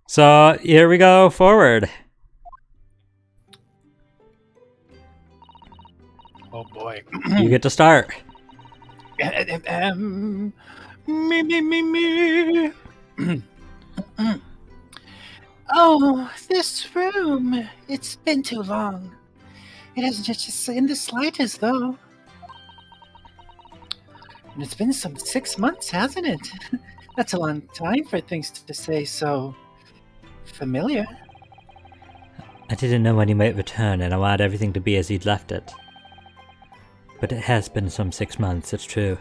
So here we go forward. Oh boy. You get to start. Me. Oh, this room. It's been too long. It hasn't just in the slightest, though. And it's been some 6 months, hasn't it? That's a long time for things to stay so familiar. I didn't know when he might return, and I wanted everything to be as he'd left it. But it has been some 6 months, it's true.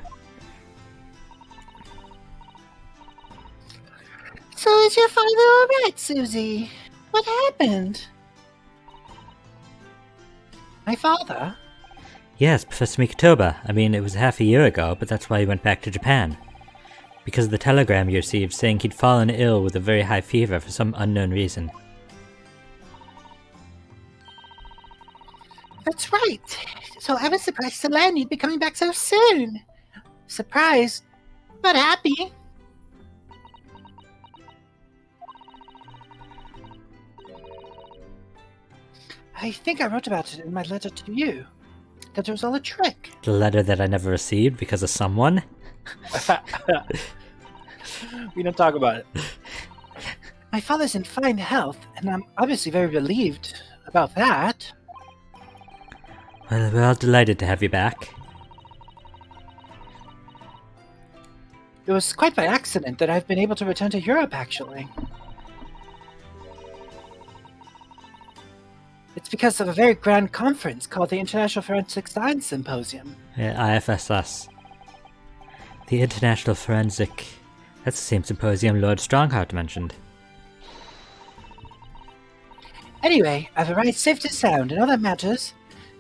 So is your father alright, Susie? What happened? My father? Yes, Professor Mikotoba. I mean, it was half a year ago, but that's why he went back to Japan. Because of the telegram you received saying he'd fallen ill with a very high fever for some unknown reason. That's right. So I was surprised to learn you'd be coming back so soon. Surprised, but happy. I think I wrote about it in my letter to you. That it was all a trick. The letter that I never received because of someone? We don't talk about it. My father's in fine health, and I'm obviously very relieved about that. Well, we're all delighted to have you back. It was quite by accident that I've been able to return to Europe, actually. It's because of a very grand conference called the International Forensic Science Symposium. Yeah, IFSS. The International Forensic... That's the same symposium Lord Strongheart mentioned. Anyway, I've arrived safe and sound, and all that matters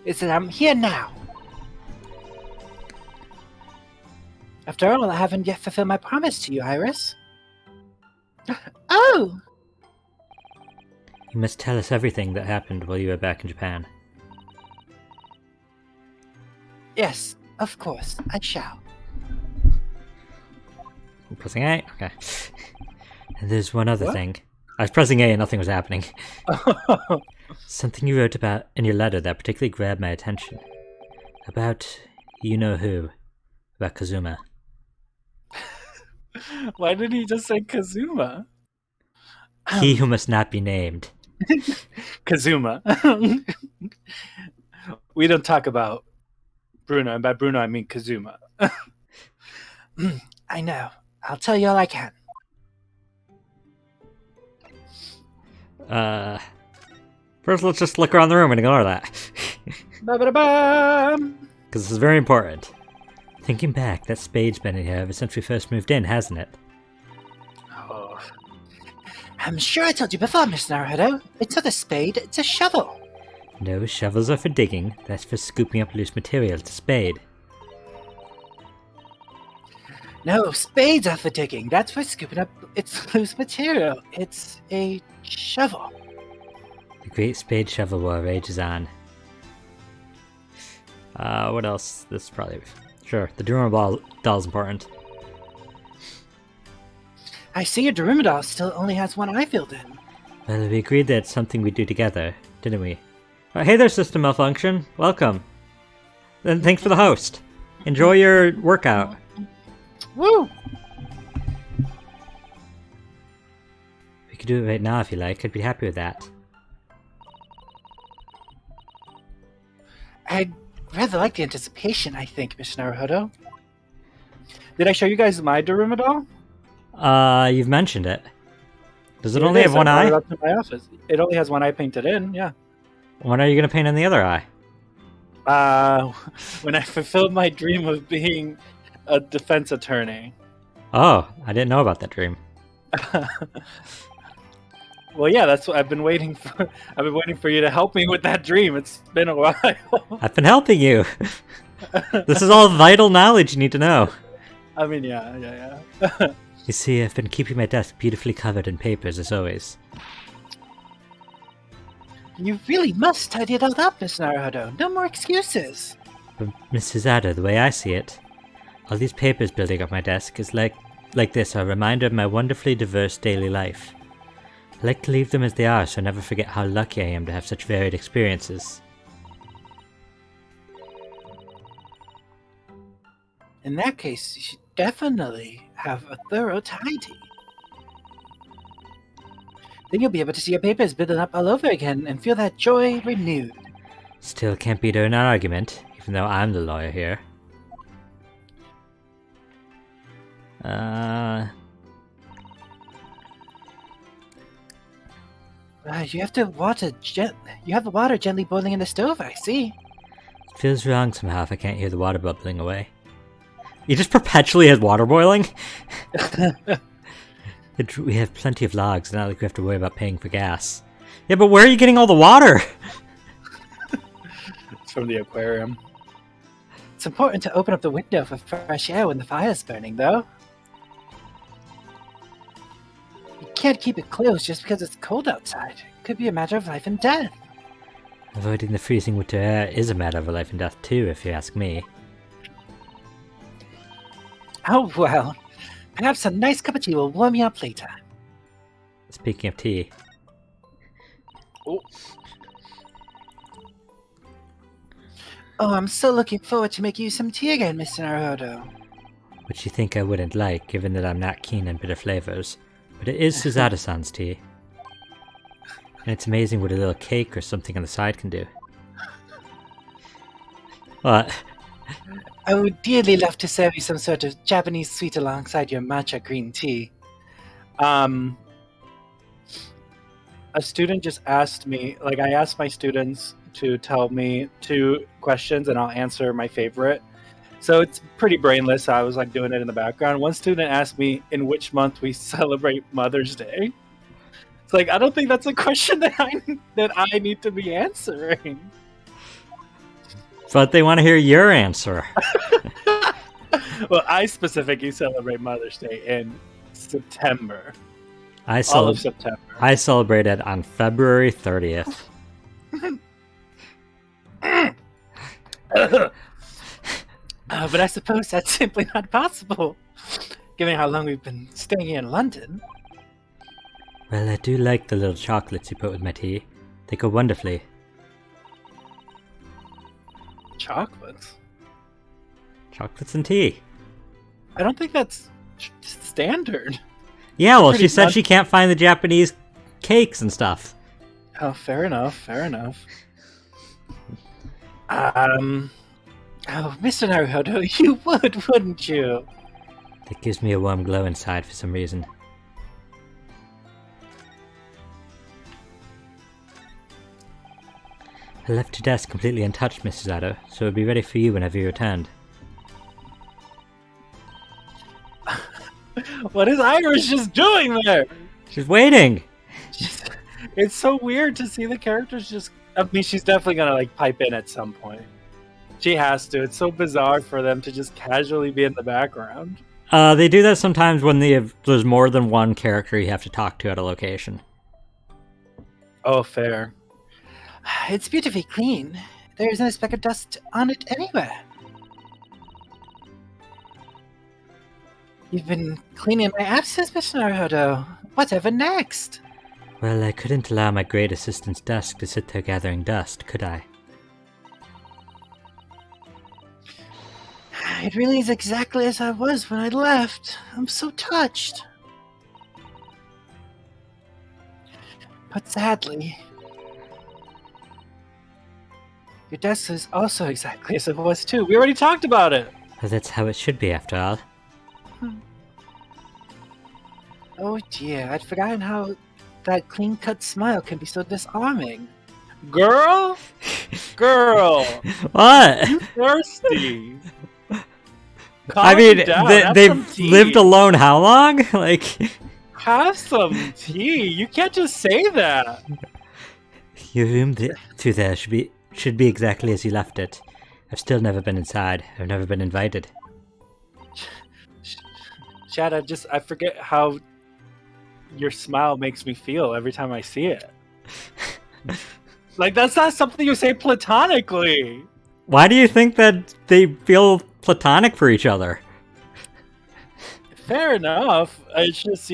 is that I'm here now. After all, I haven't yet fulfilled my promise to you, Iris. Oh! You must tell us everything that happened while you were back in Japan. Yes, of course, I shall. I'm pressing A? Okay. And there's one other What? thing. I was pressing A and nothing was happening. Something you wrote about in your letter that particularly grabbed my attention. About you-know-who. About Kazume. Why did he just say Kazuma? He who must not be named. Kazuma. We don't talk about Bruno, and by Bruno I mean Kazuma. I know. I'll tell you all I can. First let's just look around the room and ignore that. Ba-ba-da-bum! Because this is very important. Thinking back, that spade's been in here ever since we first moved in, hasn't it? Oh. I'm sure I told you before, Miss Naruto. It's not a spade, it's a shovel. No, shovels are for digging. That's for scooping up loose material. It's a spade. No, spades are for digging. That's for scooping up its loose material. It's a shovel. The Great Spade Shovel War rages on. What else? This is probably... Sure, the Daruma Doll's important. I see your Daruma Doll still only has one eye filled in. Well, we agreed that it's something we'd do together, didn't we? Hey there, System Malfunction. Welcome. And thanks for the host. Enjoy your workout. Woo! We could do it right now if you like. I'd be happy with that. I'd rather like the anticipation, I think, Miss Naruto. Did I show you guys my Daruma Doll? You've mentioned it. Does it Here only is. have one I eye? brought it up to my office. It only has one eye painted in, yeah. When are you going to paint in the other eye? When I fulfilled my dream of being a defense attorney. Oh, I didn't know about that dream. Well, yeah, that's what I've been waiting for. I've been waiting for you to help me with that dream. It's been a while. I've been helping you. This is all vital knowledge you need to know. I mean, yeah. You see, I've been keeping my desk beautifully covered in papers as always. You really must tidy it all up, Miss Naruto. No more excuses. But Mrs. Adder, the way I see it, all these papers building up my desk is like this, a reminder of my wonderfully diverse daily life. I like to leave them as they are, so I never forget how lucky I am to have such varied experiences. In that case, you should definitely have a thorough tidy. Then you'll be able to see your papers building up all over again and feel that joy renewed. Still can't beat her in an argument, even though I'm the lawyer here. You have the water gently boiling in the stove, I see. It feels wrong somehow if I can't hear the water bubbling away. You just perpetually has water boiling? We have plenty of logs, not like we have to worry about paying for gas. Yeah, but where are you getting all the water? It's from the aquarium. It's important to open up the window for fresh air when the fire's burning, though. You can't keep it closed just because it's cold outside. It could be a matter of life and death. Avoiding the freezing winter air is a matter of life and death too, if you ask me. Oh well. Perhaps a nice cup of tea will warm you up later. Speaking of tea. Oh, I'm so looking forward to making you some tea again, Mr. Naruto. Which you think I wouldn't like, given that I'm not keen on bitter flavors. But it is Suzato-san's tea. And it's amazing what a little cake or something on the side can do. What? I would dearly love to serve you some sort of Japanese sweet alongside your matcha green tea. A student just asked me, like I asked my students to tell me 2 questions and I'll answer my favorite. So it's pretty brainless, so I was like doing it in the background. One student asked me in which month we celebrate Mother's Day. It's like, I don't think that's a question that I need to be answering. But they want to hear your answer. Well, I specifically celebrate Mother's Day in September. All of September. I celebrate it on February 30th. But I suppose that's simply not possible, given how long we've been staying here in London. Well, I do like the little chocolates you put with my tea. They go wonderfully. Chocolates? Chocolates and tea. I don't think that's standard. Yeah, well, she said she can't find the Japanese cakes and stuff. Oh, fair enough, fair enough. Oh, Mr. Naruto, you would, wouldn't you? That gives me a warm glow inside for some reason. I left your desk completely untouched, Mrs. Ado, so it'll be ready for you whenever you returned. What is Iris just doing there? She's waiting! It's so weird to see the characters just... I mean, she's definitely gonna, like, pipe in at some point. She has to. It's so bizarre for them to just casually be in the background. They do that sometimes when there's more than one character you have to talk to at a location. Oh, fair. It's beautifully clean. There isn't a speck of dust on it anywhere. You've been cleaning my abscess, Mr. Naruto. Whatever next? Well, I couldn't allow my great assistant's desk to sit there gathering dust, could I? It really is exactly as I was when I left. I'm so touched. But sadly, your desk is also exactly as it was too. We already talked about it. Well, that's how it should be, after all. Oh dear, I'd forgotten how that clean-cut smile can be so disarming. Girl? Girl! What? You thirsty? I mean, they've lived alone how long? Like, have some tea. You can't just say that. Your room through there should be exactly as you left it. I've still never been inside. I've never been invited. Chad, I forget how your smile makes me feel every time I see it. Like, that's not something you say platonically. Why do you think that they feel platonic for each other? Fair enough. It's just,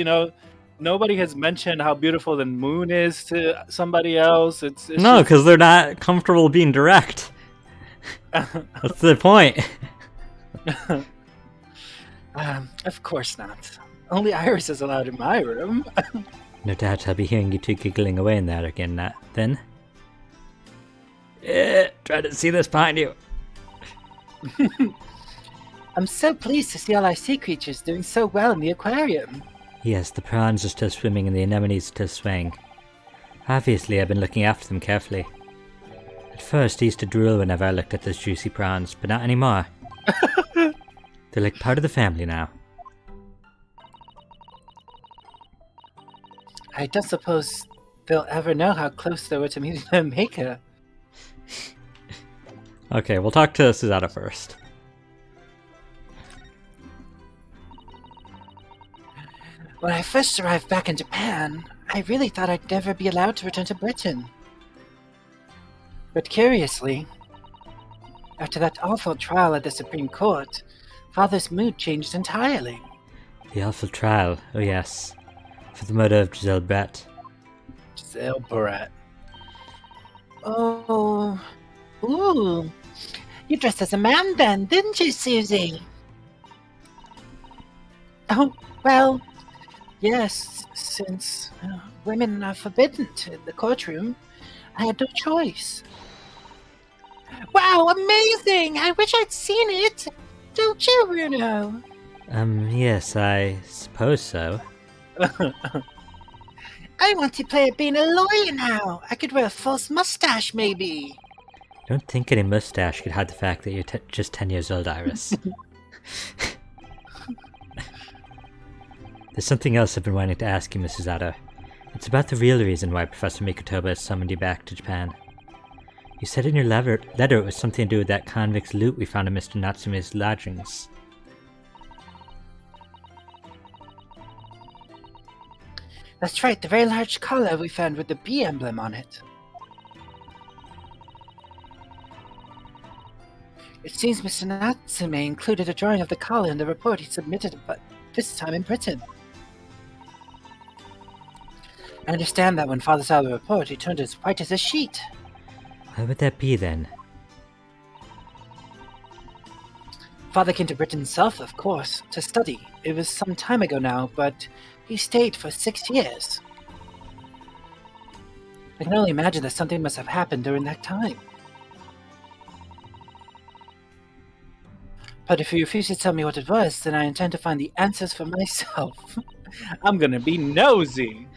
nobody has mentioned how beautiful the moon is to somebody else. It's No, just because they're not comfortable being direct. That's the point. Of course not. Only Iris is allowed in my room. No doubt I'll be hearing you two giggling away in there again then. Try to see this behind you. I'm so pleased to see all our sea creatures doing so well in the aquarium. Yes, the prawns are still swimming and the anemones still swaying. Obviously, I've been looking after them carefully. At first, I used to drool whenever I looked at those juicy prawns, but not anymore. They're like part of the family now. I don't suppose they'll ever know how close they were to meeting their maker. Okay, we'll talk to Susanna first. When I first arrived back in Japan, I really thought I'd never be allowed to return to Britain. But curiously, after that awful trial at the Supreme Court, Father's mood changed entirely. The awful trial, oh yes. For the murder of Giselle Brett. Giselle Brett. Oh, ooh. You dressed as a man then, didn't you, Susie? Oh, well, yes, since women are forbidden to the courtroom, I had no choice. Wow, amazing! I wish I'd seen it! Don't you, Bruno? Yes, I suppose so. I want to play at being a lawyer now. I could wear a false mustache, maybe. I don't think any mustache could hide the fact that you're just 10 years old, Iris. There's something else I've been wanting to ask you, Mrs. Adder. It's about the real reason why Professor Mikotoba has summoned you back to Japan. You said in your letter it was something to do with that convict's loot we found in Mr. Natsume's lodgings. That's right, the very large collar we found with the bee emblem on it. It seems Mr. Natsume included a drawing of the collar in the report he submitted, but this time in Britain. I understand that when Father saw the report, he turned as white as a sheet. Why would that be, then? Father came to Britain himself, of course, to study. It was some time ago now, but he stayed for 6 years. I can only imagine that something must have happened during that time. But if you refuse to tell me what it was, then I intend to find the answers for myself. I'm gonna be nosy.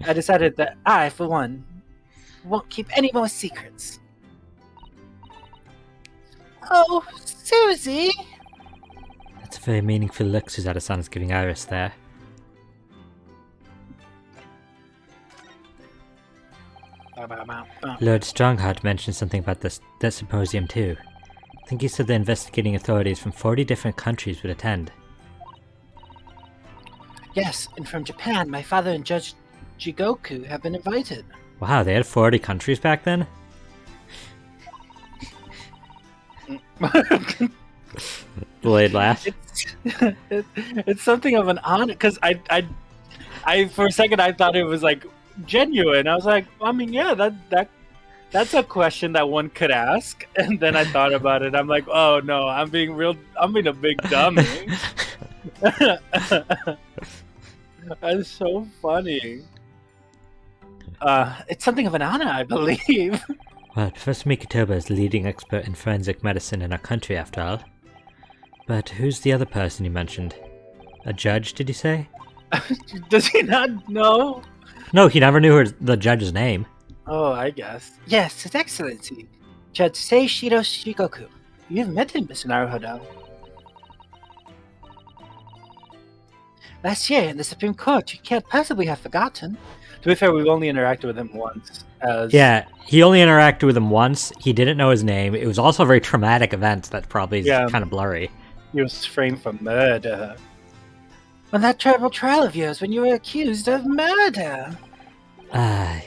I decided that I, for one, won't keep any more secrets. Oh, Susie! That's a very meaningful look Susanna-san is giving Iris there. Lord Strongheart mentioned something about that symposium too. I think he said the investigating authorities from 40 different countries would attend. Yes, and from Japan, my father and Judge Jigoku have been invited. Wow, they had 40 countries back then? Delayed laugh. It's something of an honor, because I for a second I thought it was like genuine. I was like, I mean, yeah, that's a question that one could ask. And then I thought about it. I'm like, oh no, I'm being a big dummy. That's so funny. It's something of an honor, I believe. Well, Professor Mikotoba is the leading expert in forensic medicine in our country, after all. But who's the other person you mentioned? A judge, did you say? Does he not know? No, he never knew the judge's name. Oh, I guess. Yes, His Excellency, Judge Seishiro Shigoku. You've met him, Mr. Naruhodo. Last year in the Supreme Court, you can't possibly have forgotten. To be fair, we've only interacted with him once. Yeah, he only interacted with him once. He didn't know his name. It was also a very traumatic event that probably is kind of blurry. He was framed for murder. On that terrible trial of yours when you were accused of murder.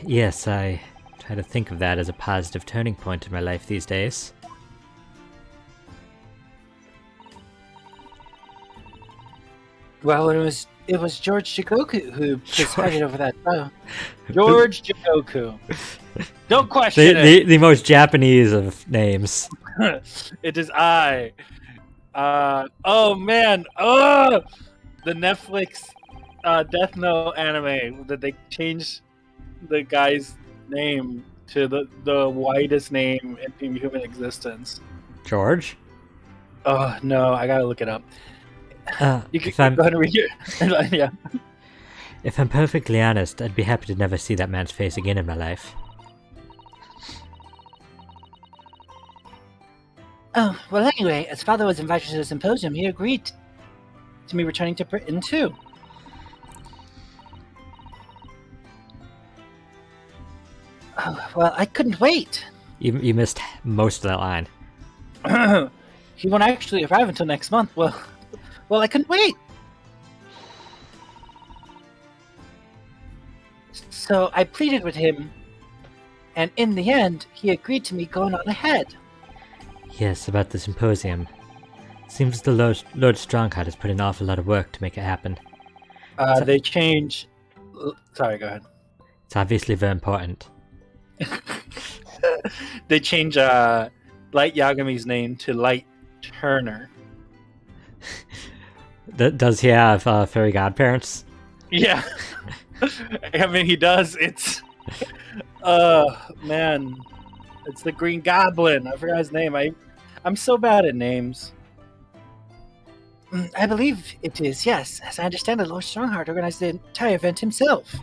Yes, I try to think of that as a positive turning point in my life these days. Well, when it was it was George Jigoku who presided over that trial. George Jigoku. Don't question the most Japanese of names. It is I. Oh man. Oh, the Netflix Death Note anime that they changed the guy's name to the widest name in human existence. George? Oh no, I gotta look it up. You If can go ahead and read it. Yeah. If I'm perfectly honest, I'd be happy to never see that man's face again in my life. Oh, well, anyway, as father was invited to the symposium, he agreed to me returning to Britain, too. Oh, well, I couldn't wait. You missed most of that line. He won't actually arrive until next month. Well, I couldn't wait. So I pleaded with him, and in the end, he agreed to me going on ahead. Yes, about the symposium. Seems the Lord Strongheart has put an awful lot of work to make it happen. They change. Sorry, go ahead. It's obviously very important. They change Light Yagami's name to Light Turner. Does he have fairy godparents? Yeah. I mean, he does. It's. Man. It's the Green Goblin. I forgot his name. I'm so bad at names. I believe it is, yes. As I understand it, Lord Strongheart organized the entire event himself.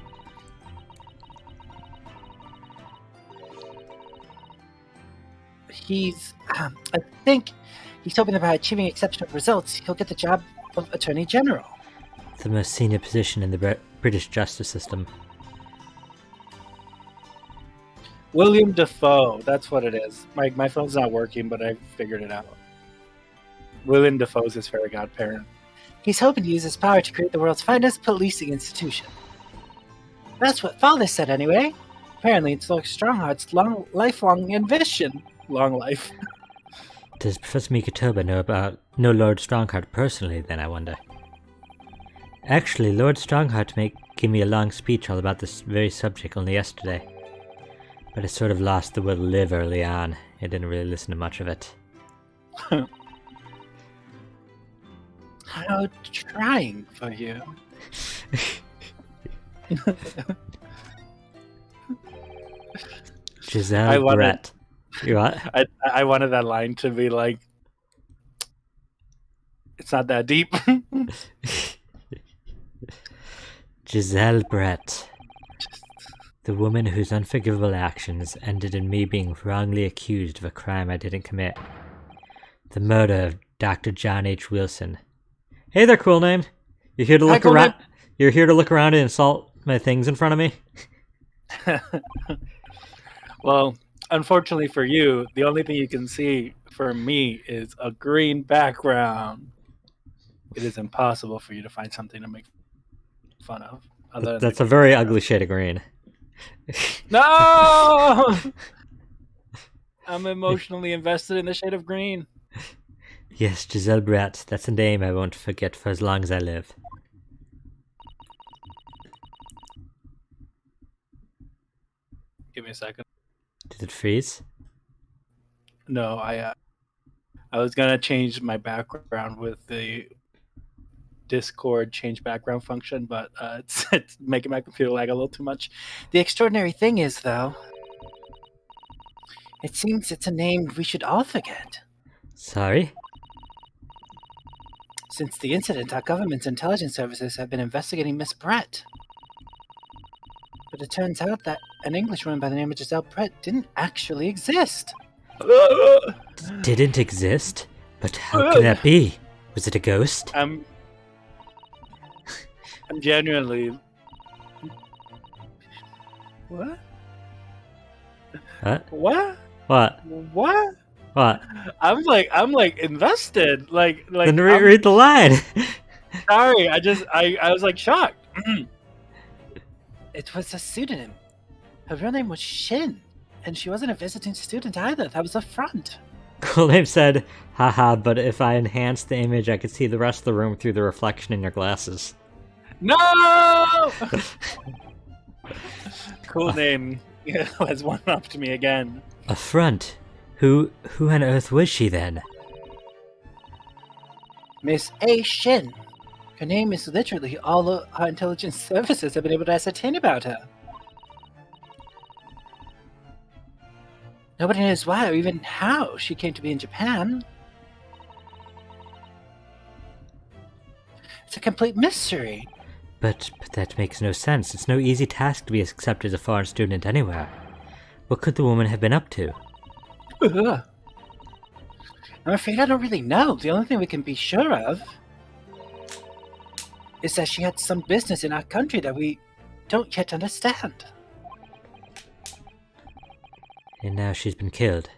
I think he's hoping that by achieving exceptional results, he'll get the job of Attorney General. The most senior position in the British justice system. William Dafoe. That's what it is. My phone's not working, but I figured it out. William Dafoe's his fairy godparent. He's hoping to use his power to create the world's finest policing institution. That's what Father said, anyway. Apparently, it's Lord Strongheart's lifelong ambition. Long life. Does Professor Mikotoba know Lord Strongheart personally, then, I wonder? Actually, Lord Strongheart gave me a long speech all about this very subject only yesterday. But I sort of lost the will to live early on. I didn't really listen to much of it. How trying for you. Giselle Brett. You what? I wanted that line to be like, it's not that deep. Giselle Brett. The woman whose unforgivable actions ended in me being wrongly accused of a crime I didn't commit. The murder of Dr. John H. Wilson. Hey there, cool name. You're here to look around. You're here to look around and insult my things in front of me. Well, unfortunately for you, the only thing you can see for me is a green background. It is impossible for you to find something to make fun of. That's a very ugly shade of green. No! I'm emotionally invested in the shade of green. Yes, Giselle Brett. That's a name I won't forget for as long as I live. Give me a second. Did it freeze? No, I was gonna change my background with the Discord change background function, but it's making my computer lag a little too much. The extraordinary thing is, though, it seems it's a name we should all forget. Sorry? Since the incident, our government's intelligence services have been investigating Miss Brett. But it turns out that an Englishwoman by the name of Giselle Brett didn't actually exist. Didn't exist? But how can that be? Was it a ghost? I'm genuinely. What? What? What? What? What? What? I'm like invested. Like. Then read the line. Sorry, I was like shocked. It was a pseudonym. Her real name was Shin, and she wasn't a visiting student either. That was a front. Cool Name said, haha, but if I enhanced the image, I could see the rest of the room through the reflection in your glasses. No! Cool name. Has one up to me again. Affront? Who on earth was she then? Miss A. Shin. Her name is literally all our intelligence services have been able to ascertain about her. Nobody knows why or even how she came to be in Japan. It's a complete mystery. But that makes no sense. It's no easy task to be accepted as a foreign student anywhere. What could the woman have been up to? Ugh. I'm afraid I don't really know. The only thing we can be sure of is that she had some business in our country that we don't yet understand. And now she's been killed.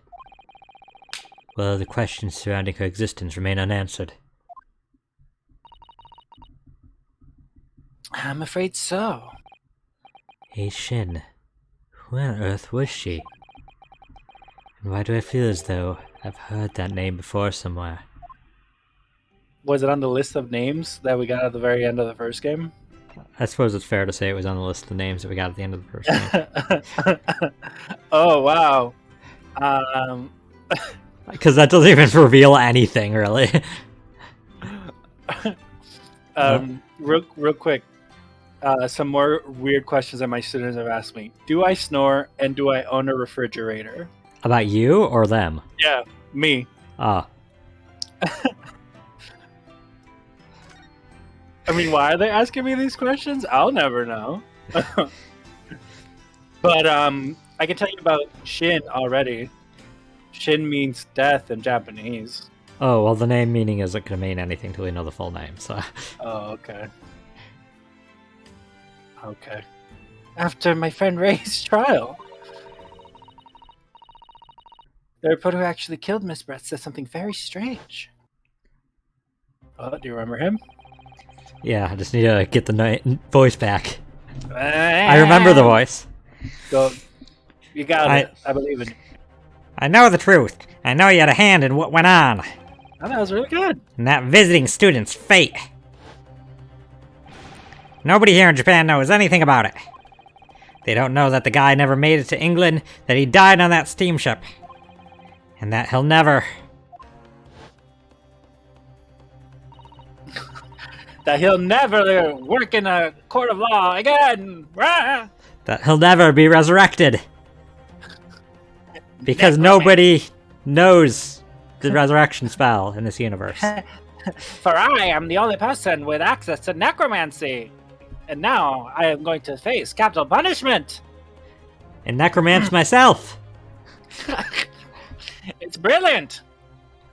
Well, the questions surrounding her existence remain unanswered. I'm afraid so. Hey Shin, who on earth was she? And why do I feel as though I've heard that name before somewhere? Was it on the list of names that we got at the very end of the first game? I suppose it's fair to say it was on the list of names that we got at the end of the first game. Oh, wow. Because that doesn't even reveal anything, really. Real quick. Some more weird questions that my students have asked me. Do I snore and do I own a refrigerator? About you or them? Yeah, me. Ah. I mean, why are they asking me these questions? I'll never know. But I can tell you about Shin already. Shin means death in Japanese. Oh, well, the name meaning isn't going to mean anything till we know the full name, so... Oh, okay. Okay. After my friend Ray's trial, the reporter who actually killed Miss Brett said something very strange. Oh, do you remember him? Yeah, I just need to get the voice back. I remember the voice. Go. You got it. I believe in you. I know the truth. I know you had a hand in what went on. Oh, that was really good. And that visiting student's fate. Nobody here in Japan knows anything about it. They don't know that the guy never made it to England, that he died on that steamship. And that he'll never... That he'll never work in a court of law again. Rah! That he'll never be resurrected. Because nobody knows the resurrection spell in this universe. For I am the only person with access to necromancy. And now I am going to face capital punishment. And necromance myself. It's brilliant.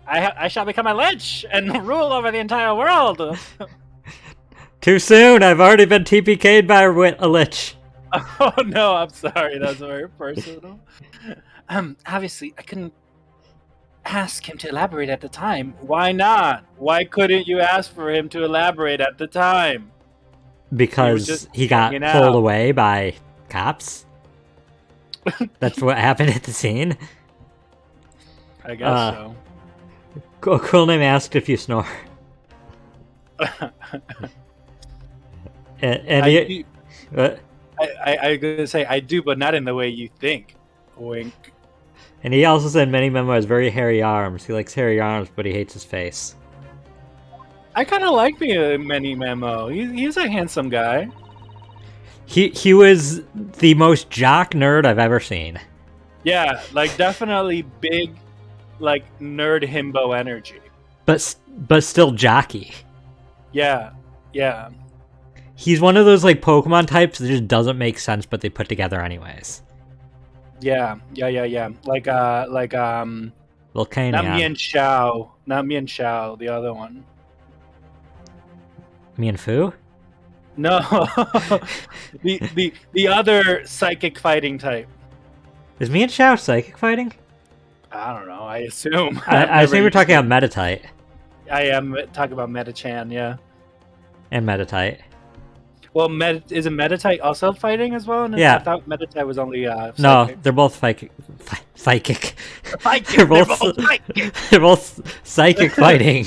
I shall become a lich and rule over the entire world. Too soon, I've already been TPK'd by a lich. Oh no, I'm sorry. That's very personal. Obviously, I couldn't ask him to elaborate at the time. Why not? Why couldn't you ask for him to elaborate at the time? Because he got pulled away by cops. That's what happened at the scene. I guess so. Cool name asked if you snore. I was gonna say I do, but not in the way you think. Wink. And he also said Many Memo has very hairy arms. He likes hairy arms, but he hates his face. I kind of like Many Memo. He's a handsome guy. He was the most jock nerd I've ever seen. Yeah, like definitely big, like nerd himbo energy. But still jockey. Yeah, yeah. He's one of those like Pokemon types that just doesn't make sense, but they put together anyways. Yeah. Like Volcanion. not Mian Shao, the other one. Mian Fu? No, the other psychic fighting type. Is Mian Shao psychic fighting? I don't know. I assume. I think we're talking about Metatite. I am talking about Metachan, yeah. And Metatite. Well, isn't Meditite also fighting as well? Yeah. I thought Meditite was only No, psychic. they're both psychic. Psychic. Psychic. They're both psychic. they're both psychic fighting.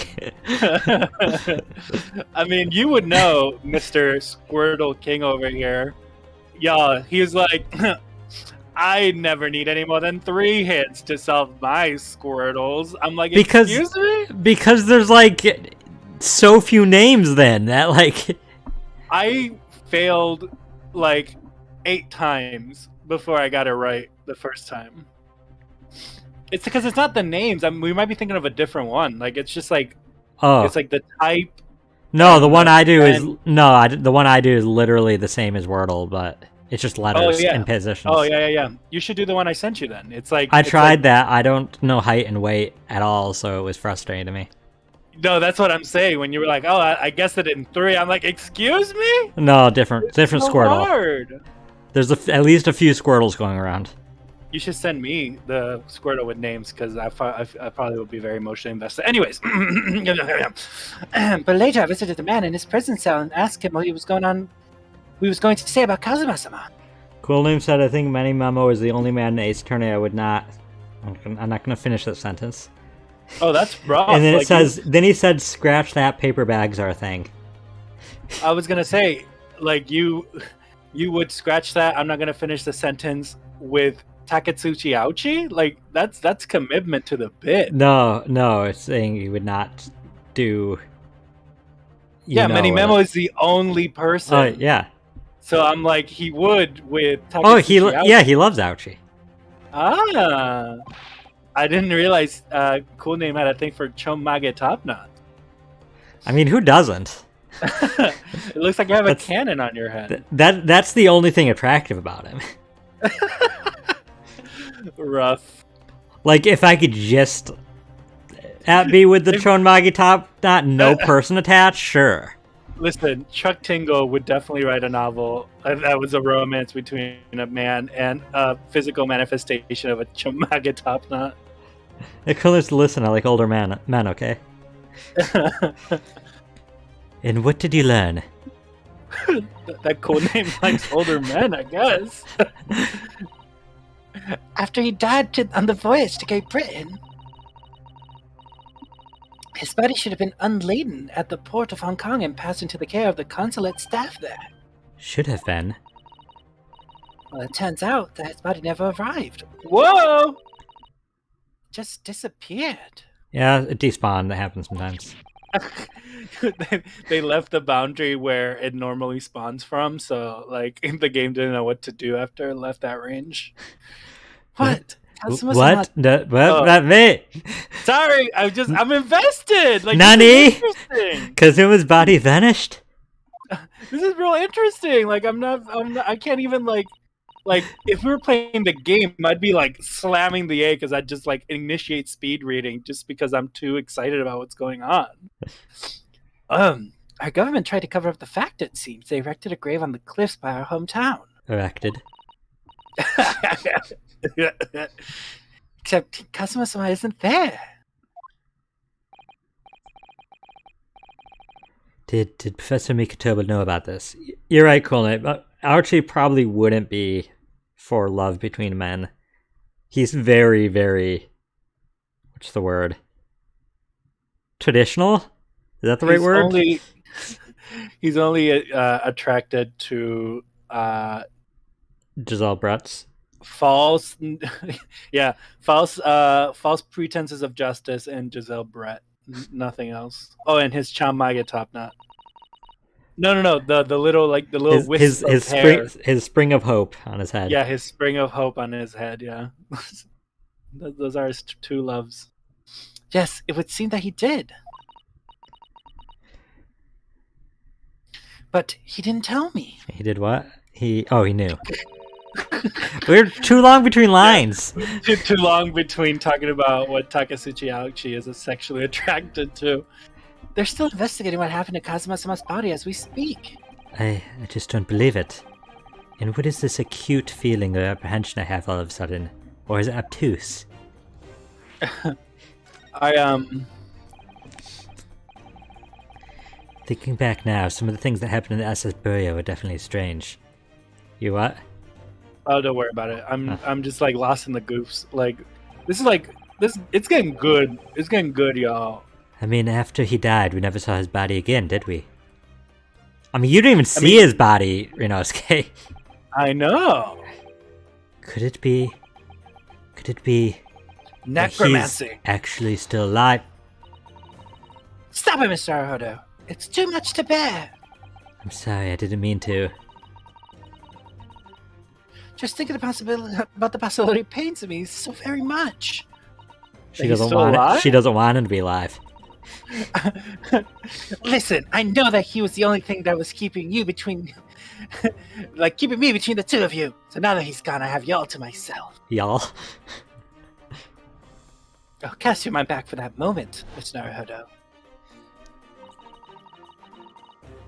I mean, you would know, Mr. Squirtle King over here. Yeah, he's like, I never need any more than 3 hits to solve my Squirtles. I'm like, excuse me? Because there's like so few names then that like I failed like 8 times before I got it right the first time. It's because it's not the names. We might be thinking of a different one. Like it's just like it's like the type. No, the one I do is the one I do is literally the same as Wordle, but it's just letters and positions. Oh yeah. You should do the one I sent you then. It's like I tried that. I don't know height and weight at all, so it was frustrating to me. No, that's what I'm saying. When you were like, "Oh, I guessed it in 3," I'm like, "Excuse me?" No, different so Squirtle. Hard. There's at least a few Squirtles going around. You should send me the Squirtle with names because I probably would be very emotionally invested. Anyways, But later I visited the man in his prison cell and asked him what he was going to say about Kazume-sama. Cool Name said, I think Manny Memo is the only man in Ace Attorney I would not... I'm not going to finish that sentence. Oh, that's rough. And then it says, then he said, scratch that, paper bags are a thing. I was going to say, like, you would scratch that. I'm not going to finish the sentence with Takatsuchi Ouchi? Like, that's commitment to the bit. No, it's saying you would not do... Manny Memo is the only person. Oh, yeah. So I'm like, he would with Takatsuchi Ouchi. He loves Ouchi. Ah. I didn't realize Cool Name had a thing for Chomage Top Knot. I mean, who doesn't? It looks like you have a cannon on your head. That's the only thing attractive about him. Rough. Like, if I could just be with the Chonmagi Top Knot, no person attached, sure. Listen, Chuck Tingle would definitely write a novel that was a romance between a man and a physical manifestation of a Chomage Top Knot. It coolest to listen. I like older men, okay? And what did you learn? That Cool Name likes older men, I guess. After he died on the voyage to Great Britain, his body should have been unladen at the port of Hong Kong and passed into the care of the consulate staff there. Should have been. Well, it turns out that his body never arrived. Whoa! Just disappeared. Yeah, it despawned. That happens sometimes. They left the boundary where it normally spawns from, so like the game didn't know what to do after it left that range. What? What? Not me. Sorry, I'm invested. Like, Nani? Kazuma's body vanished. This is real interesting. Like, I can't even like if we were playing the game, I'd be like slamming the A because I'd just like initiate speed reading just because I'm too excited about what's going on. Our government tried to cover up the fact, it seems. They erected a grave on the cliffs by our hometown. Erected. Except Kazume-sama isn't there. Did Professor Mikotoba know about this? You're right, Coolnate, but Archie probably wouldn't be for love between men. He's very, very... What's the word? Traditional? Is that the right word? He's only attracted to... Giselle Bretz. False pretenses of justice and Giselle Brett. Nothing else. Oh, and his Chamaga top knot. No. The little wisp of hair. His spring of hope on his head. Yeah, his spring of hope on his head. Yeah, those are his two loves. Yes, it would seem that he did, but he didn't tell me. He did what? He knew. We're too long between lines. Too long between talking about what Takatsuchi Ouchi is sexually attracted to. They're still investigating what happened to Kazume-sama's body as we speak. I just don't believe it. And what is this acute feeling of apprehension I have all of a sudden? Or is it obtuse? Thinking back now, some of the things that happened in the SS Buryo were definitely strange. You what? Oh, don't worry about it. Huh. I'm just like lost in the goofs. Like this is like this. It's getting good. It's getting good, y'all. I mean, after he died, we never saw his body again, did we? I mean, you didn't even see his body, Rinosuke. I know. Could it be that Necromancy. he's actually still alive? Stop it, Mr. Naruhodo. It's too much to bear. I'm sorry, I didn't mean to. Just thinking about the possibility pains me so very much. She He's doesn't still want alive? it. She doesn't want him to be alive. Listen, I know that he was the only thing that was keeping you between, keeping me between the two of you. So now that he's gone, I have y'all to myself. Y'all. I'll cast your mind back for that moment, Mr. Naruhodo.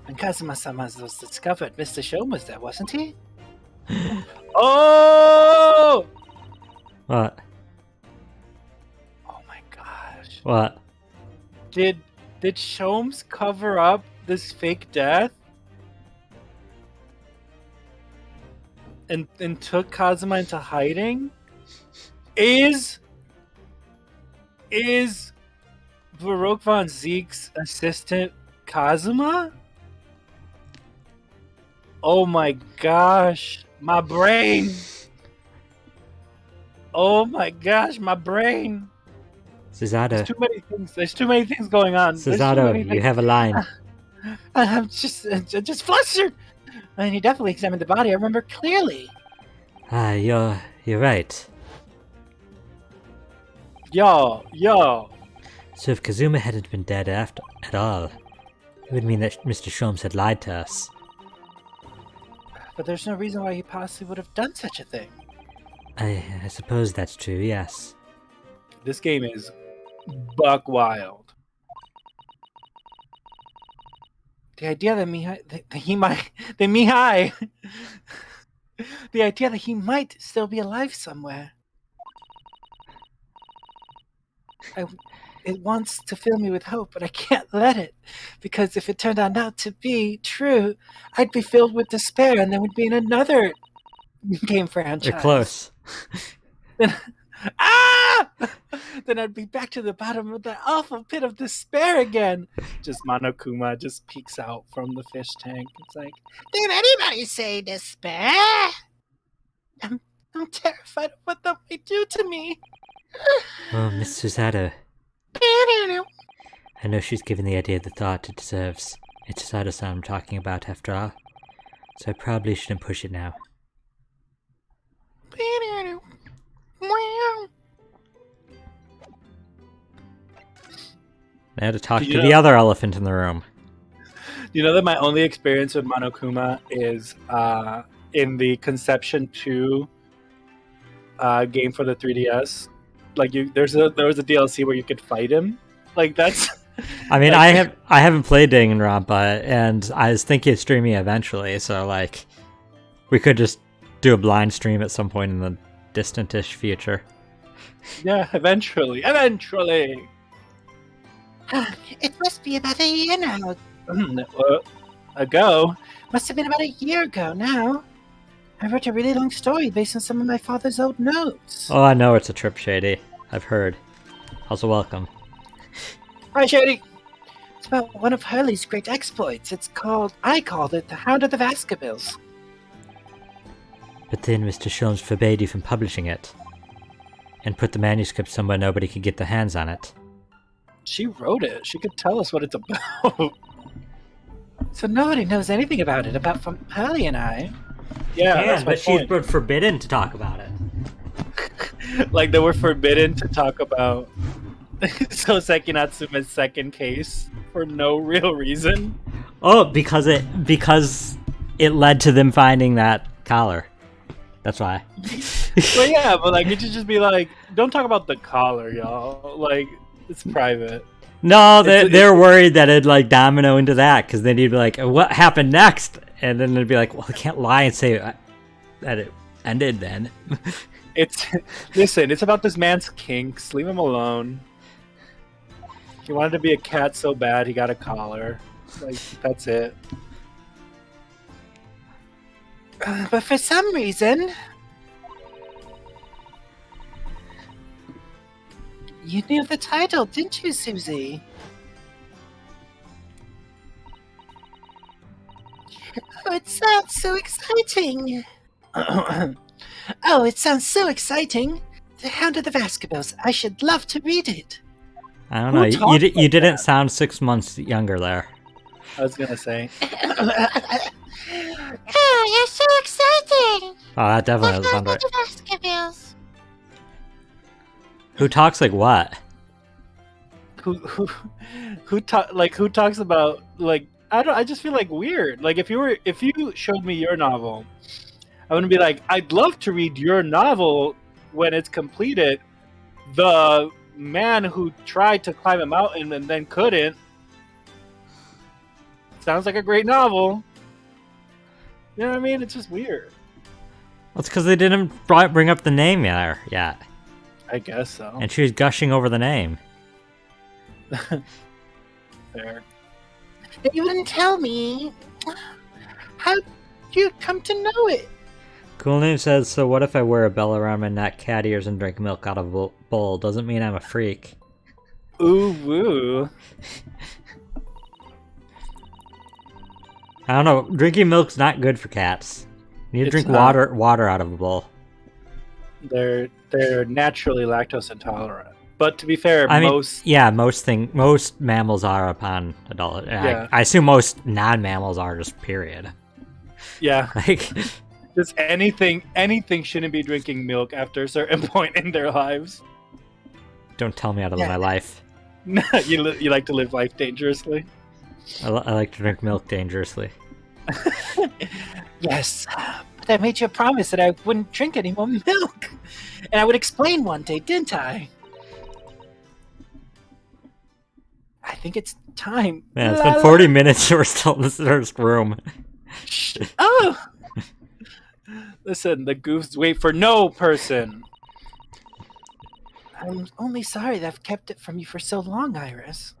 When Kazuma-sama was discovered, Mr. Shome was there, wasn't he? Oh! What? Oh my gosh. What? Did Shomes cover up this fake death? And took Kazuma into hiding? Is Baroque von Zeke's assistant Kazuma? Oh my gosh, my brain! Oh my gosh, my brain! There's Suzato. too many things. There's too many things going on. There's too Suzato, many you things. have a line. I'm just flustered. I mean, he definitely examined the body. I remember clearly. Ah, you're right. Yo. So if Kazume hadn't been dead at all, it would mean that Mr. Sholmes had lied to us. But there's no reason why he possibly would have done such a thing. I suppose that's true, yes. This game is buck wild. The idea that the idea that he might still be alive somewhere. It wants to fill me with hope, but I can't let it. Because if it turned out not to be true, I'd be filled with despair, and then we'd be in another game franchise. You're close. Then I'd be back to the bottom of that awful pit of despair again. Just Monokuma just peeks out from the fish tank. It's like, Did anybody say despair? I'm terrified of what that might do to me. Oh, Miss Suzato. I know she's given the idea the thought it deserves. It's Suzato-san I'm talking about, after all. So I probably shouldn't push it now. Now to talk to the other elephant in the room. you know that my only experience with Monokuma is in the Conception 2 game for the 3DS. Like there was a DLC where you could fight him. Like that's. I mean, like, I haven't played Danganronpa, and I was thinking of streaming eventually. So like, we could just do a blind stream at some point in the distant-ish future. Yeah, eventually. It must be about a year now. Ago. Must have been about a year ago now. I wrote a really long story based on some of my father's old notes. Oh, I know it's a trip, Shady. I've heard. Also, welcome. Hi, Shady. It's about one of Hurley's great exploits. I called it The Hound of the Baskervilles. But then Mr. Sholmes forbade you from publishing it, and put the manuscript somewhere nobody could get their hands on it. She wrote it. She could tell us what it's about. So nobody knows anything about it, apart from Hurley and I. Yeah, that's my point. been forbidden to talk about it. Like they were forbidden to talk about Soseki Natsume's second case for no real reason. Oh, because it led to them finding that collar. That's why. Well, yeah, but like it should just be like, don't talk about the collar, y'all. Like it's private. No, they're worried that it'd like domino into that, because then you'd be like, what happened next? And then they'd be like, well, I can't lie and say that it ended then. Listen, it's about this man's kinks. Leave him alone. He wanted to be a cat so bad he got a collar. Like, that's it. But for some reason, you knew the title, didn't you, Susie? Oh, it sounds so exciting. Oh, it sounds so exciting. The Hound of the Baskervilles. I should love to read it. I don't Who know. You, talks you like didn't that? sound 6 months younger there. I was gonna say. Oh, you're so exciting! Oh, that definitely doesn't sound The right. Baskervilles. Who talks like what? Who talks about like I just feel like weird. Like if you showed me your novel, I wouldn't be like, I'd love to read your novel when it's completed. The man who tried to climb a mountain and then couldn't. Sounds like a great novel. You know what I mean? It's just weird. Well, it's because they didn't bring up the name yet. I guess so. And she was gushing over the name. Fair. You wouldn't tell me. How'd you come to know it? Cool Name says, so what if I wear a bell around my neck, cat ears, and drink milk out of a bowl? Doesn't mean I'm a freak. Ooh woo. I don't know. Drinking milk's not good for cats. You need to It's drink not. water out of a bowl. They're naturally lactose intolerant. But to be fair, I mean, most yeah, most mammals are upon adult. Yeah. I assume most non-mammals are just period. yeah, Like, just anything shouldn't be drinking milk after a certain point in their lives. don't tell me how to live my life. You like to live life dangerously. I like to drink milk dangerously. Yes, but I made you a promise that I wouldn't drink any more milk. And I would explain one day, didn't I? I think it's time. Man, it's been 40 minutes and we're still in this first room. Oh! Listen, the goofs wait for no person. I'm only sorry that I've kept it from you for so long, Iris.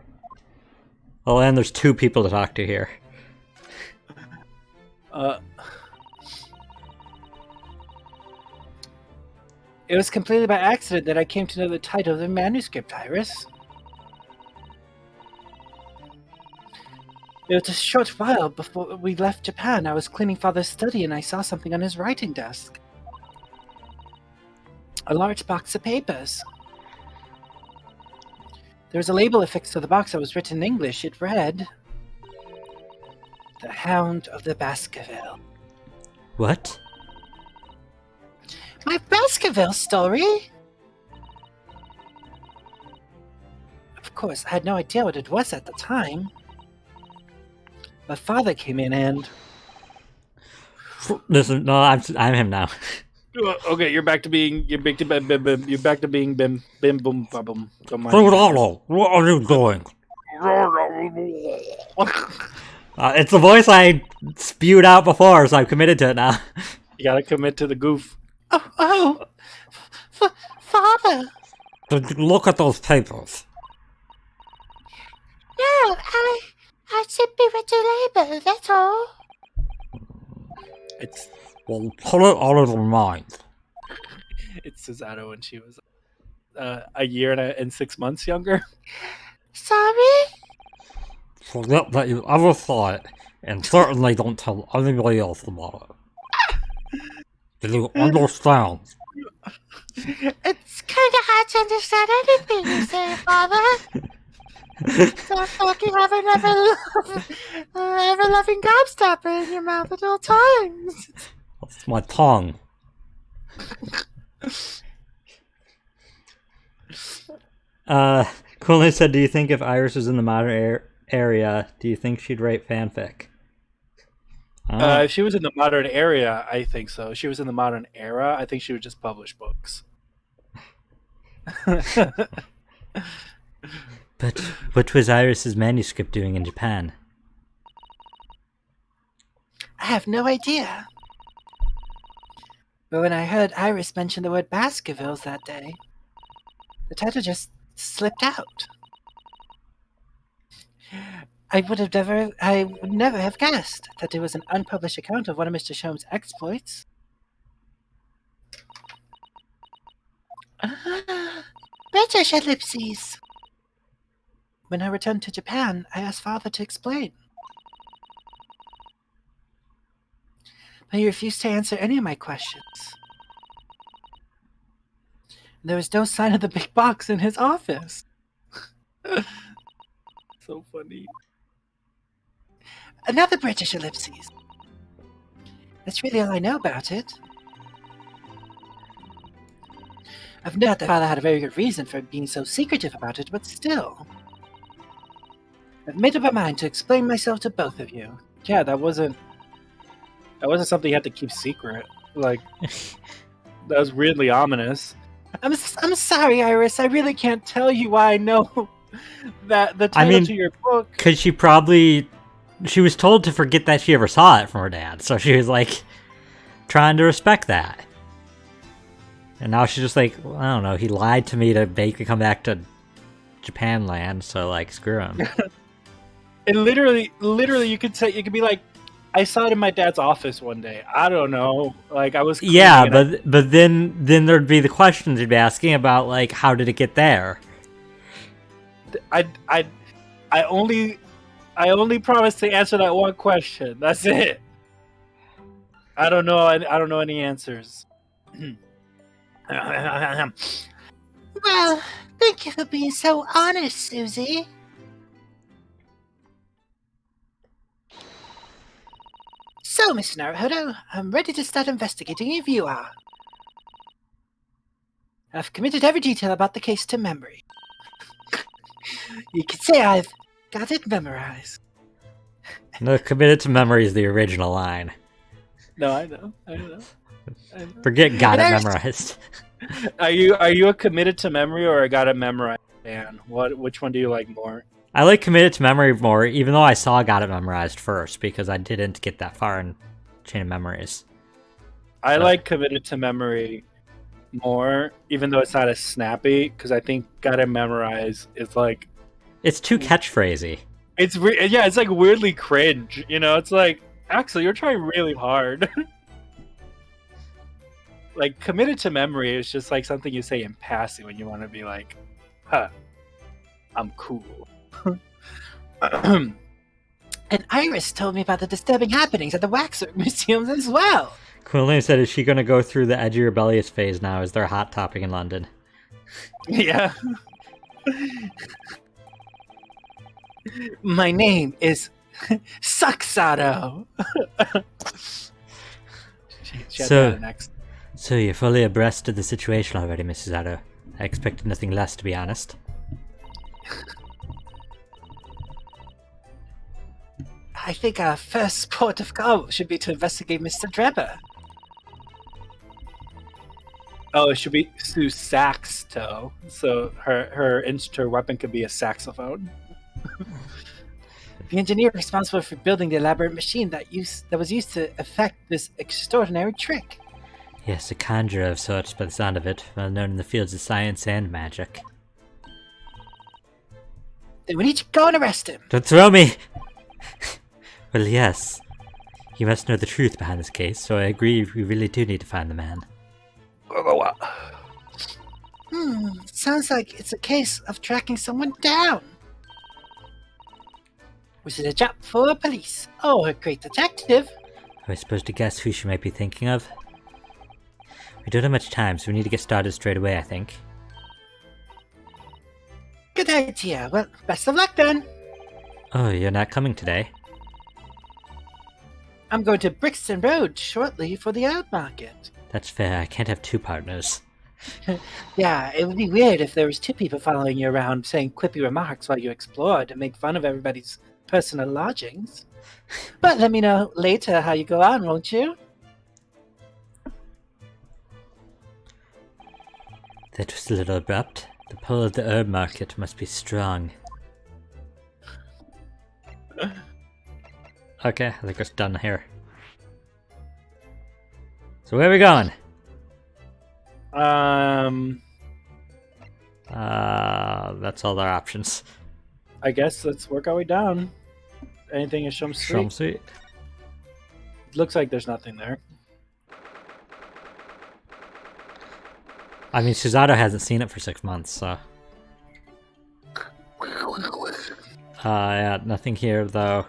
Oh, and there's 2 people to talk to here. It was completely by accident that I came to know the title of the manuscript, Iris. It was a short while before we left Japan. I was cleaning Father's study and I saw something on his writing desk. A large box of papers. There was a label affixed to the box that was written in English. It read, "The Hound of the Baskerville." What? My Baskerville story? Of course, I had no idea what it was at the time. But Father came in and... Listen, no, I'm him now. Okay, you're back to being bim bim. You're back to being bim boom ba boom. Don't mind. Rudolph, what are you doing? It's the voice I spewed out before, so I'm committed to it now. You gotta commit to the goof. Father! Look at those papers. No, I simply read the label, that's all. It's Well, put it out of your mind. Susanna when she was a year and 6 months younger. Sorry? Forget that you ever saw it, and certainly don't tell anybody else about it. Do you understand? It's kind of hard to understand anything you say, Father. Sounds like you have an ever-loving gobstopper in your mouth at all times. That's my tongue. Coolness said, do you think if Iris was in the modern area, do you think she'd write fanfic? If she was in the modern area, I think so. If she was in the modern era, I think she would just publish books. But what was Iris's manuscript doing in Japan? I have no idea. But when I heard Iris mention the word Baskervilles that day, the title just slipped out. I would never have guessed that it was an unpublished account of one of Mr. Sholmes' exploits. British ellipses. When I returned to Japan, I asked Father to explain. But he refused to answer any of my questions. There was no sign of the big box in his office. So funny. Another British ellipses. That's really all I know about it. I've no doubt that Father had a very good reason for being so secretive about it, but still. I've made up my mind to explain myself to both of you. Yeah, that wasn't something you had to keep secret. Like, that was weirdly ominous. I'm sorry, Iris. I really can't tell you why I know that the title to your book. Because she was told to forget that she ever saw it from her dad, so she was like trying to respect that. And now she's just like, well, I don't know, he lied to me to make me come back to Japan land, so like screw him. And literally, you could be like, I saw it in my dad's office one day. I don't know, like I was. Yeah, but then there'd be the questions you'd be asking about like how did it get there? I only promised to answer that one question. That's it. I don't know. I don't know any answers. Well, thank you for being so honest, Susie. So, Mr. Naruhodo, I'm ready to start investigating if you are. I've committed every detail about the case to memory. You could say I've got it memorized. No, committed to memory is the original line. No, I know. Forget got it memorized. Are you a committed to memory or a got it memorized fan? Which one do you like more? I like committed to memory more, even though I saw got it memorized first, because I didn't get that far in Chain of Memories. I like committed to memory more, even though it's not as snappy, because I think got it memorized is like... It's too catchphrasy. It's like weirdly cringe, you know? It's like, Axel, you're trying really hard. Like, committed to memory is just like something you say in passing when you want to be like, huh, I'm cool. And Iris told me about the disturbing happenings at the Waxwork Museums as well. Quillian said, is she going to go through the edgy rebellious phase now? Is there a hot topic in London? Yeah. My name is Saxado. So you're fully abreast of the situation already, Mrs. Addo. I expected nothing less, to be honest. I think our first port of call should be to investigate Mr. Drebber. Oh, it should be Sue Saxto. So her weapon could be a saxophone. The engineer responsible for building the elaborate machine that was used to effect this extraordinary trick. Yes, a conjurer of sorts by the sound of it, well known in the fields of science and magic. Then we need to go and arrest him. Don't throw me! Well, yes. You must know the truth behind this case, so I agree we really do need to find the man. Sounds like it's a case of tracking someone down. Was it a job for police? Oh, a great detective. Are we supposed to guess who she might be thinking of? We don't have much time, so we need to get started straight away, I think. Good idea. Well, best of luck then. Oh, you're not coming today? I'm going to Brixton Road shortly for the herb market. That's fair. I can't have two partners. Yeah, it would be weird if there was two people following you around saying quippy remarks while you explored to make fun of everybody's personal lodgings. But let me know later how you go on, won't you? That was a little abrupt. The pull of the herb market must be strong. Okay, I think it's done here. So where are we going? That's all our options. I guess let's work our way down. Anything in Shum Street? Shum Street. Looks like there's nothing there. I mean, Shizado hasn't seen it for 6 months, so. Yeah, nothing here though.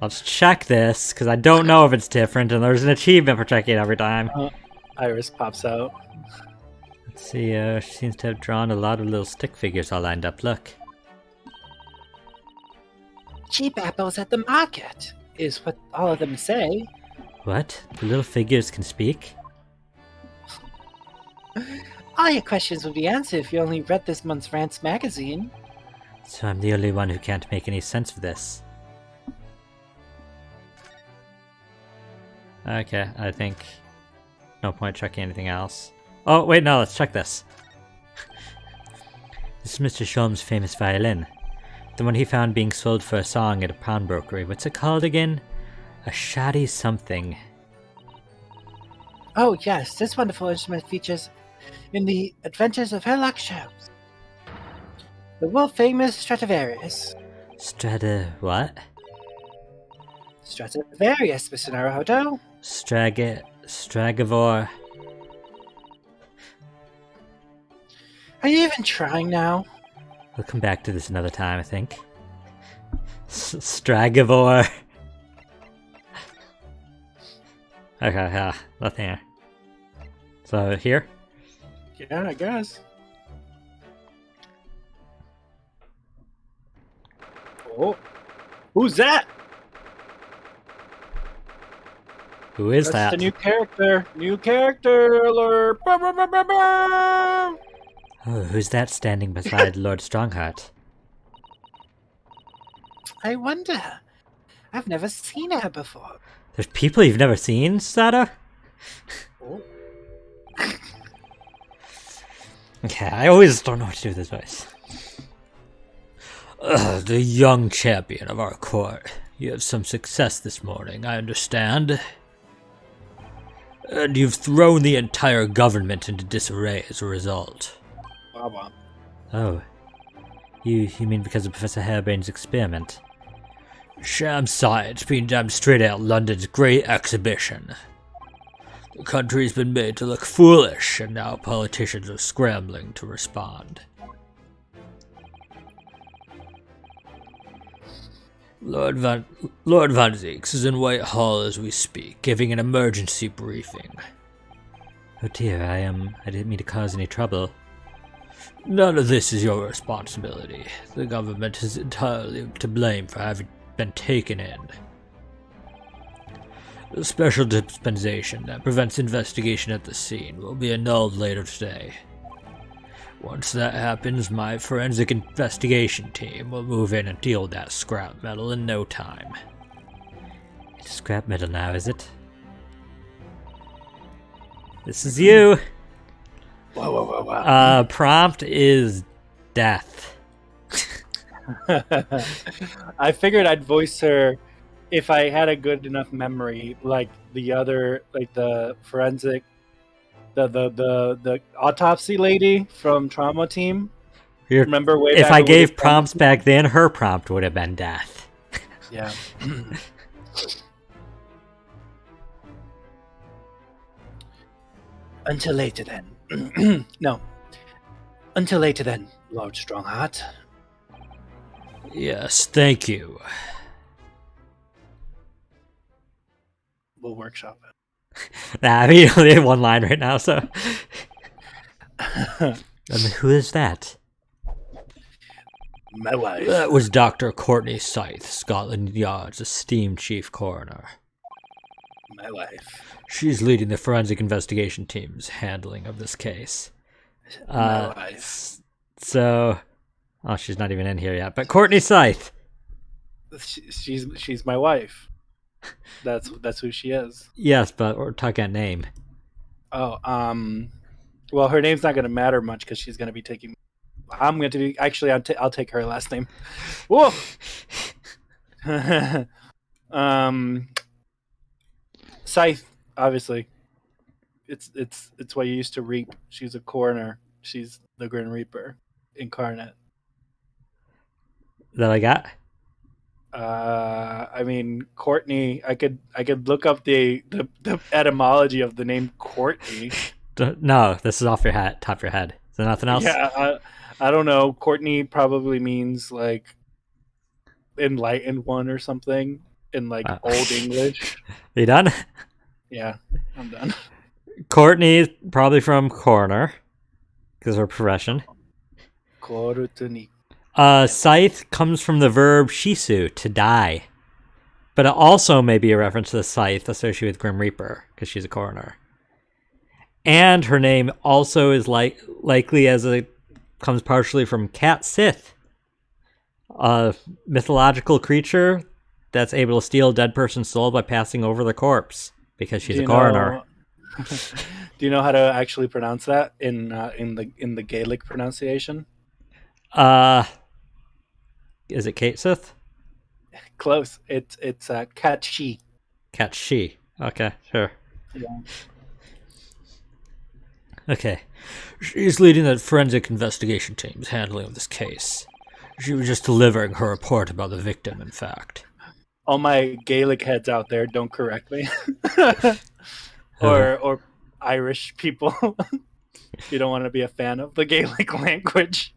Let's check this, because I don't know if it's different, and there's an achievement for checking it every time. Iris pops out. Let's see, she seems to have drawn a lot of little stick figures all lined up, look. Cheap apples at the market, is what all of them say. What? The little figures can speak? All your questions will be answered if you only read this month's Rants magazine. So I'm the only one who can't make any sense of this. Okay, I think no point checking anything else. Oh, wait, no, let's check this. This is Mr. Shulm's famous violin. The one he found being sold for a song at a pawnbrokery. What's it called again? A shoddy something. Oh yes, this wonderful instrument features in the Adventures of Sherlock Holmes. The world-famous Stradivarius. What? Stradivarius, Mr. Naruhodo. Stragivore. Are you even trying now? We'll come back to this another time, I think. Stragivore. Okay, yeah, nothing here. So, here? Yeah, I guess. Oh. Who's that? Who is That's that? the new character. New character alert. Bah, bah, bah, bah, bah. Oh, who's that standing beside Lord Strongheart? I wonder. I've never seen her before. There's people you've never seen, Sada? Oh. Okay, I always don't know what to do with this voice. The young champion of our court. You have some success this morning, I understand. And you've thrown the entire government into disarray as a result. Baba. Oh. You mean because of Professor Harebrain's experiment? Sham science being damned straight out London's great exhibition. The country's been made to look foolish, and now politicians are scrambling to respond. Lord Van Zieks is in Whitehall as we speak, giving an emergency briefing. Oh dear, I didn't mean to cause any trouble. None of this is your responsibility. The government is entirely to blame for having been taken in. The special dispensation that prevents investigation at the scene will be annulled later today. Once that happens, my forensic investigation team will move in and deal with that scrap metal in no time. It's scrap metal now, is it? This is you! Whoa, whoa, whoa, whoa. Prompt is death. I figured I'd voice her if I had a good enough memory, like the other, like the forensic, the autopsy lady from Trauma Team. Remember way If back I when we gave did prompts back then, her prompt would have been death. Yeah. Until later then. No. Until later then, Lord Strongheart. Yes, thank you. We'll workshop it. Nah, I mean, you only have one line right now, so. Who is that? My wife. That was Dr. Courtney Scythe, Scotland Yard's esteemed chief coroner. My wife. She's leading the forensic investigation team's handling of this case. My wife. So, oh, she's not even in here yet. But Courtney Scythe. She's my wife. That's who she is. Yes, but we're talking about name. Oh, well, her name's not going to matter much because she's going to be taking. I'm going to be actually. I'll take her last name. Whoa. Scythe, obviously. It's what you used to reap. She's a coroner. She's the Grim Reaper incarnate. That I got. I mean, Courtney. I could look up the etymology of the name Courtney. No, this is off your head, top of your head. Is there nothing else? Yeah, I don't know. Courtney probably means like enlightened one or something in like Old English. You done? Yeah, I'm done. Courtney, probably from coroner, because her profession. Courtney. Scythe comes from the verb shisu, to die. But it also may be a reference to the scythe associated with Grim Reaper, because she's a coroner. And her name also is likely as it comes partially from Cat Sith, a mythological creature that's able to steal a dead person's soul by passing over the corpse, because she's a coroner. Do you know how to actually pronounce that in the Gaelic pronunciation? Is it Kate Sith? Close. It's Catchi. Cat she. Okay, sure. Yeah. Okay. She's leading the forensic investigation team's handling this case. She was just delivering her report about the victim, in fact. All my Gaelic heads out there, don't correct me. or Irish people. You don't want to be a fan of the Gaelic language.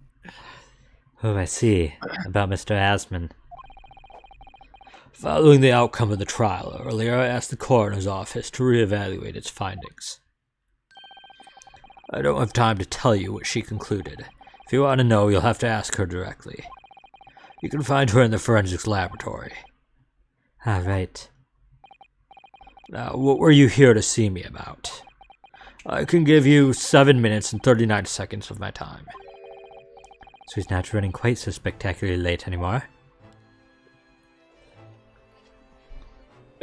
Oh, I see. About Mr. Asman. Following the outcome of the trial earlier, I asked the coroner's office to reevaluate its findings. I don't have time to tell you what she concluded. If you want to know, you'll have to ask her directly. You can find her in the forensics laboratory. Ah, right. Now, what were you here to see me about? I can give you 7 minutes and 39 seconds of my time. So he's not running quite so spectacularly late anymore.